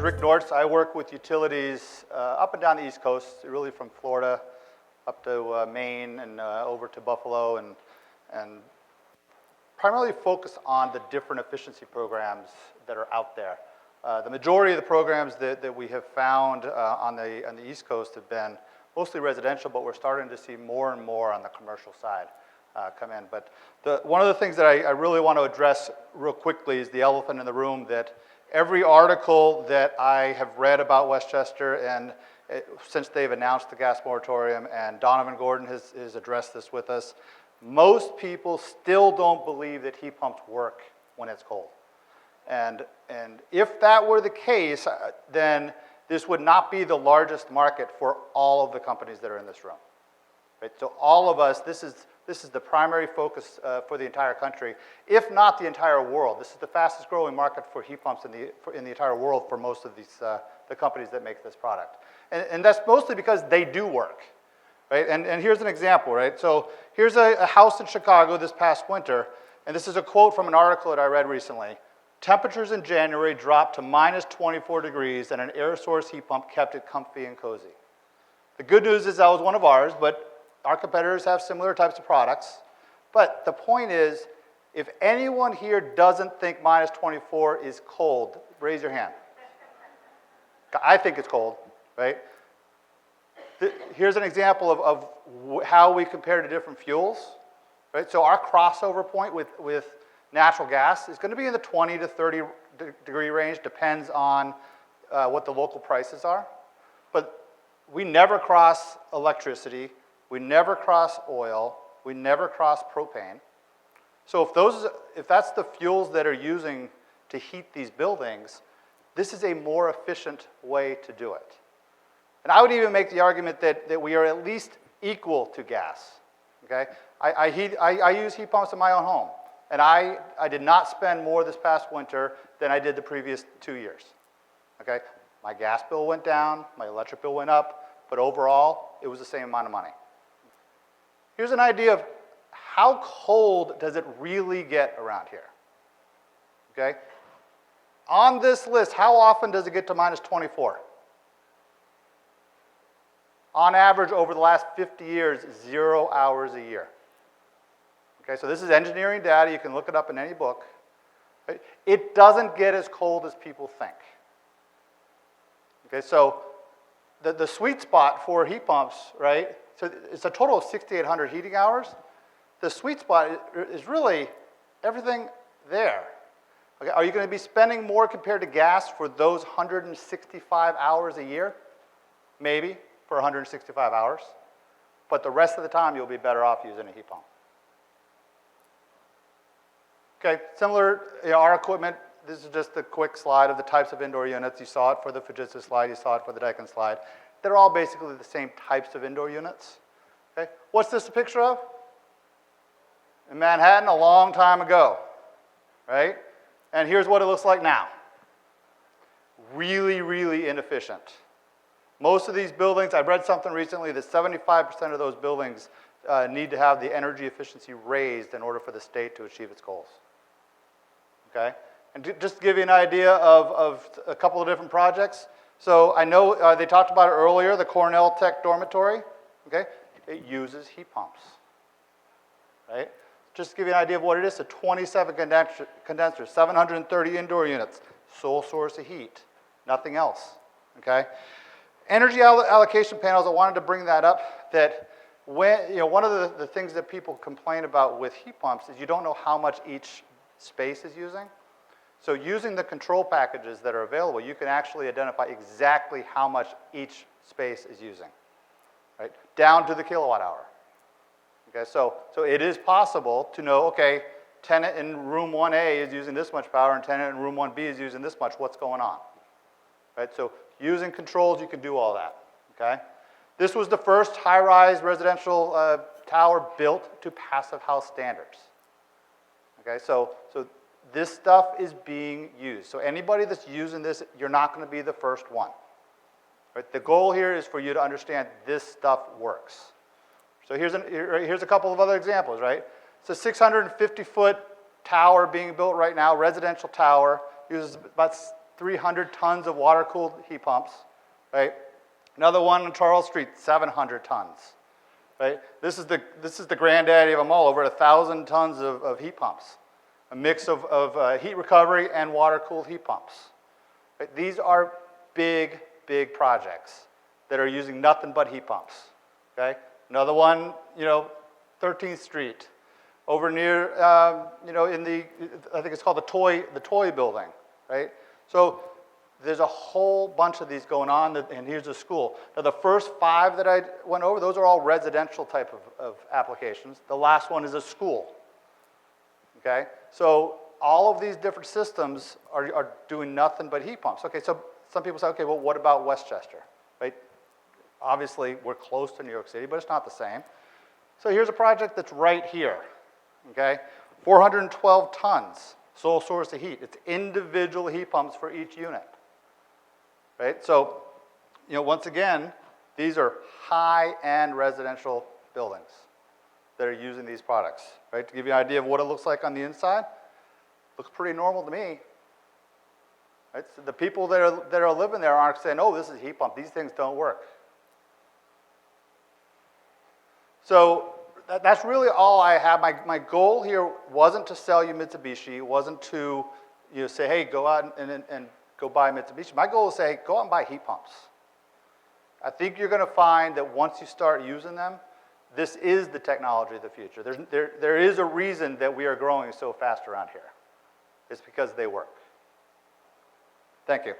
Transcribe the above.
is Rick Nortz. I work with utilities up and down the East Coast, really from Florida up to Maine and over to Buffalo, and primarily focus on the different efficiency programs that are out there. The majority of the programs that we have found on the East Coast have been mostly residential, but we're starting to see more and more on the commercial side come in. But one of the things that I really want to address real quickly is the elephant in the room, that every article that I have read about Westchester, and since they've announced the gas moratorium, and Donovan Gordon has addressed this with us, most people still don't believe that heat pumps work when it's cold. And if that were the case, then this would not be the largest market for all of the companies that are in this room. Right? So all of us, this is the primary focus for the entire country, if not the entire world. This is the fastest growing market for heat pumps in the entire world for most of these the companies that make this product. And that's mostly because they do work. Right? And here's an example, right? So here's a house in Chicago this past winter, and this is a quote from an article that I read recently. Temperatures in January dropped to minus 24 degrees, and an air source heat pump kept it comfy and cozy. The good news is that was one of ours, but our competitors have similar types of products. But the point is, if anyone here doesn't think minus 24 is cold, raise your hand. I think it's cold, right? Here's an example of how we compare to different fuels. Right? So our crossover point with natural gas is going to be in the 20 to 30 degree range, depends on what the local prices are. But we never cross electricity, we never cross oil, we never cross propane. So if that's the fuels that are using to heat these buildings, this is a more efficient way to do it. And I would even make the argument that we are at least equal to gas. Okay? I use heat pumps in my own home. And I did not spend more this past winter than I did the previous 2 years. Okay? My gas bill went down, my electric bill went up, but overall, it was the same amount of money. Here's an idea of how cold does it really get around here. Okay? On this list, how often does it get to minus 24? On average, over the last 50 years, 0 hours a year. Okay, so this is engineering data. You can look it up in any book. Right? It doesn't get as cold as people think. Okay, so the sweet spot for heat pumps, right? So it's a total of 6,800 heating hours. The sweet spot is really everything there. Okay, are you going to be spending more compared to gas for those 165 hours a year? Maybe for 165 hours. But the rest of the time, you'll be better off using a heat pump. Okay, similar, our equipment, this is just a quick slide of the types of indoor units. You saw it for the Fujitsu slide, you saw it for the Daikin slide. They're all basically the same types of indoor units. Okay, what's this a picture of? In Manhattan a long time ago, right? And here's what it looks like now. Really, really inefficient. Most of these buildings, I read something recently that 75% of those buildings need to have the energy efficiency raised in order for the state to achieve its goals. Okay? And just to give you an idea of a couple of different projects. So I know they talked about it earlier, the Cornell Tech Dormitory. Okay? It uses heat pumps. Right? Just to give you an idea of what it is, a 27 condensers, 730 indoor units, sole source of heat, nothing else. Okay? Energy allocation panels, I wanted to bring that up, that one of the things that people complain about with heat pumps is you don't know how much each space is using. So using the control packages that are available, you can actually identify exactly how much each space is using, right? Down to the kilowatt hour. Okay, so it is possible to know, okay, tenant in room 1A is using this much power and tenant in room 1B is using this much, what's going on? Right, so using controls, you can do all that, okay? This was the first high-rise residential tower built to passive house standards. Okay, so this stuff is being used. So anybody that's using this, you're not going to be the first one. Right? The goal here is for you to understand this stuff works. So here's a couple of other examples, right? It's a 650-foot tower being built right now, residential tower, uses about 300 tons of water-cooled heat pumps, right? Another one on Charles Street, 700 tons, right? This is the granddaddy of them all, over 1,000 tons of heat pumps, a mix of heat recovery and water-cooled heat pumps. Right? These are big, big projects that are using nothing but heat pumps, okay? Another one, 13th Street, over near, in the, I think it's called the toy building, right? So there's a whole bunch of these going on, and here's a school. Now, the first 5 that I went over, those are all residential type of applications. The last one is a school, okay? So all of these different systems are doing nothing but heat pumps. Okay, so some people say, okay, well, what about Westchester, right? Obviously, we're close to New York City, but it's not the same. So here's a project that's right here, okay? 412 tons, sole source of heat. It's individual heat pumps for each unit, right? So, once again, these are high-end residential buildings that are using these products, right? To give you an idea of what it looks like on the inside, looks pretty normal to me. Right? So the people that are living there aren't saying, oh, this is a heat pump. These things don't work. So that's really all I have. My goal here wasn't to sell you Mitsubishi. It wasn't to say, hey, go out and go buy Mitsubishi. My goal is to say, go out and buy heat pumps. I think you're going to find that once you start using them, this is the technology of the future. There is a reason that we are growing so fast around here. It's because they work. Thank you.